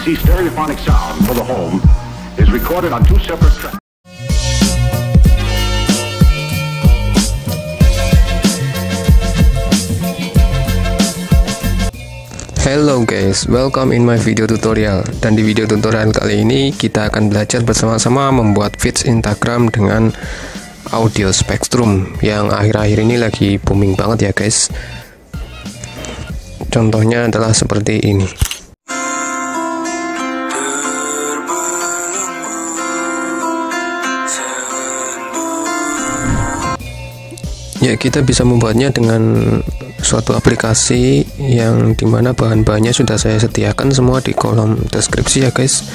BBC stereophonic sound for the home is recorded on 2 separate tracks. Hello guys, welcome in my video tutorial. Dan di video tutorial kali ini kita akan belajar bersama-sama membuat feeds Instagram dengan audio spektrum yang akhir-akhir ini lagi booming banget ya guys. Contohnya adalah seperti ini. Ya, kita bisa membuatnya dengan suatu aplikasi yang dimana bahan-bahannya sudah saya sediakan semua di kolom deskripsi ya guys.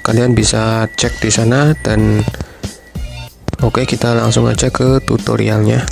Kalian bisa cek di sana dan oke, kita langsung aja ke tutorialnya.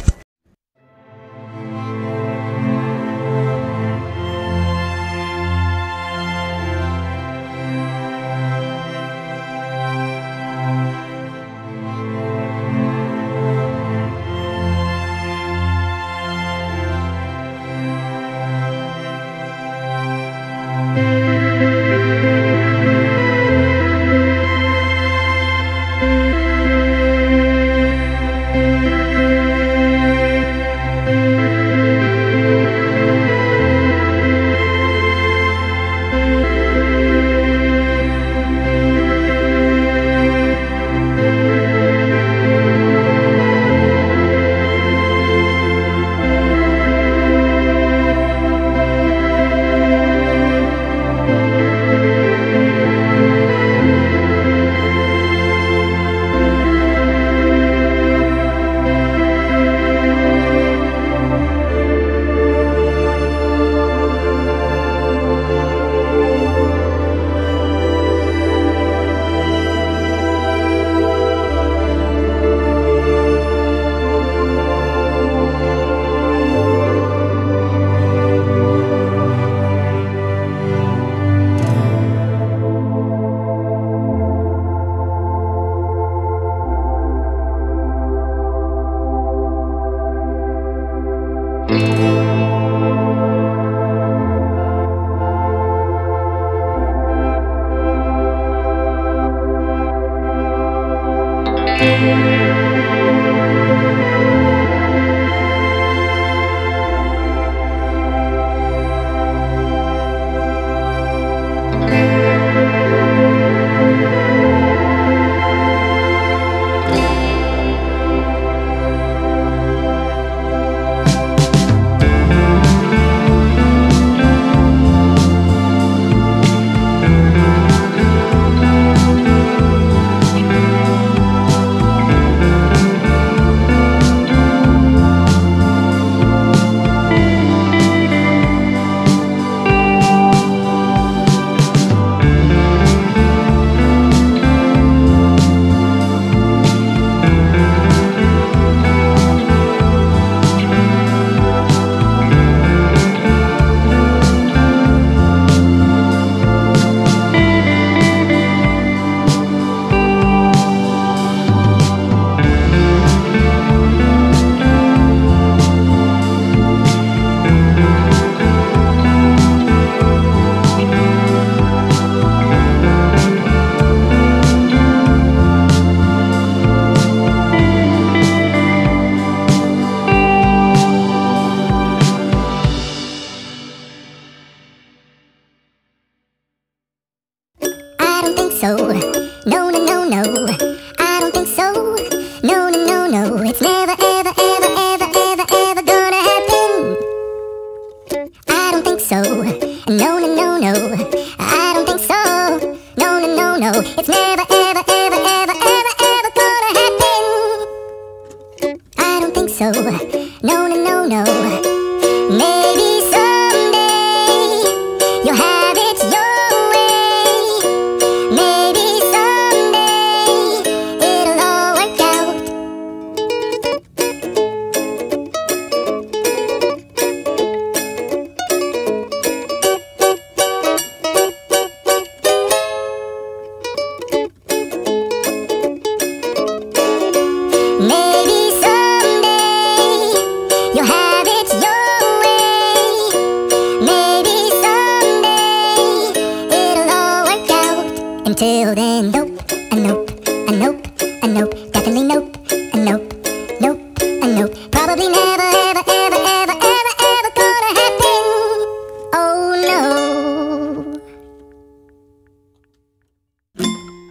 So, no, no, no, no, I don't think so. No, no, no, no, it's never, ever, ever, ever, ever, ever gonna happen. I don't think so. No, no, no, no, I don't think so. No, no, no, no, it's never, ever, ever, ever, ever, ever gonna happen. I don't think so. No, no, no, no. Maybe someday you'll have it your Maybe someday you'll have it Until then, nope, a nope, a nope, a nope, definitely nope, a nope, nope, a nope. Probably never, ever, ever, ever, ever, ever gonna happen. Oh no.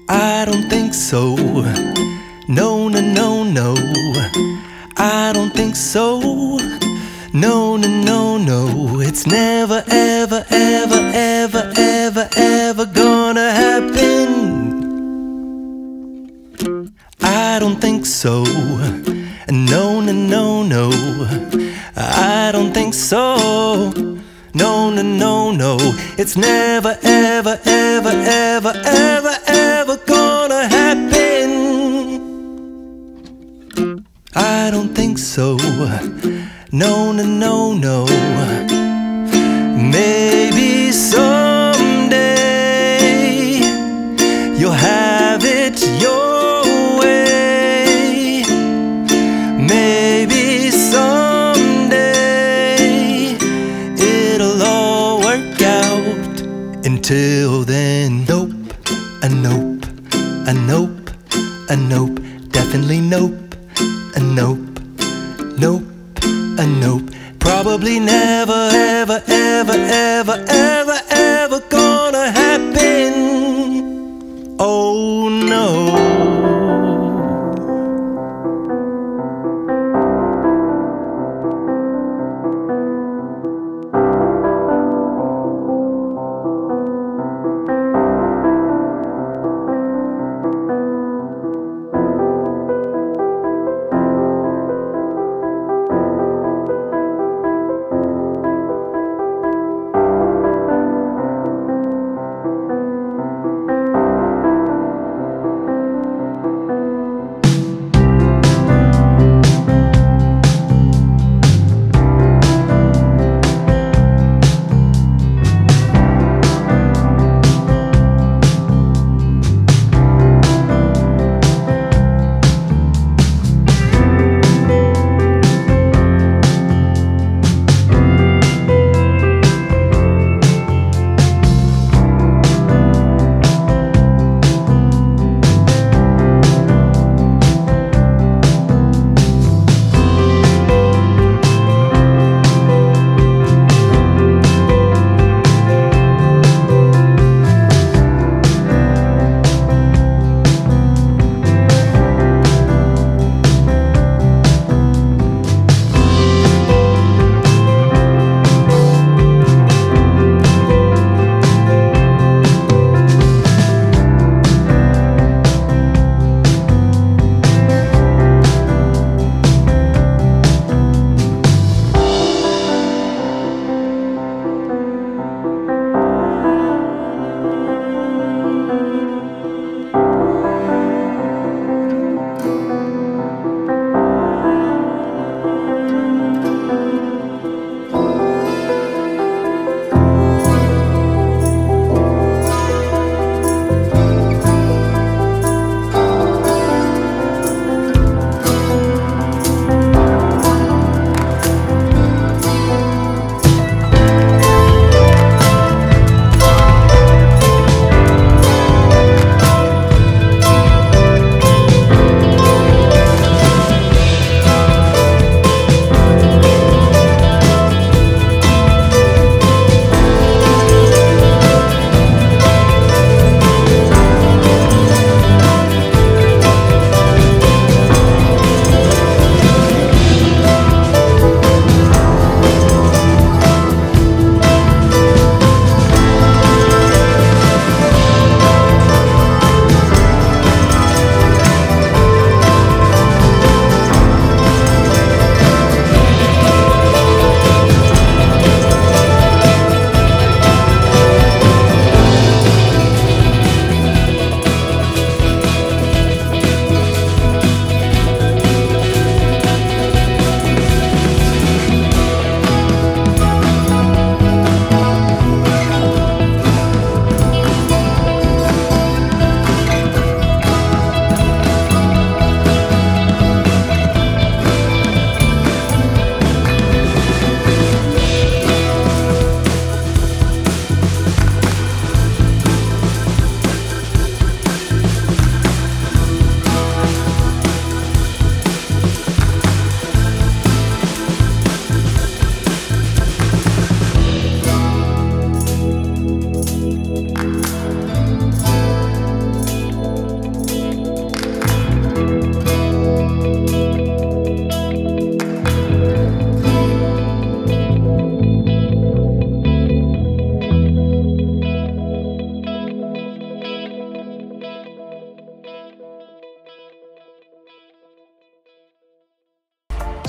I don't think so. No, no, no, no. I don't think so. No, no, no, no. It's never, ever, ever, ever, ever, ever gonna happen. I don't think so. No, no, no, no. I don't think so. No, no, no, no. It's never, ever, ever, ever, ever, ever gonna happen. I don't think so. No, no, no, no. Maybe someday you'll have it your way. Maybe someday it'll all work out. Until then, nope, a nope, a nope, a nope, definitely nope, a nope, nope, a nope. Probably never, ever, ever, ever, ever, ever gonna happen. Oh no.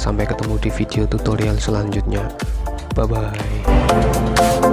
Sampai ketemu di video tutorial selanjutnya. Bye bye.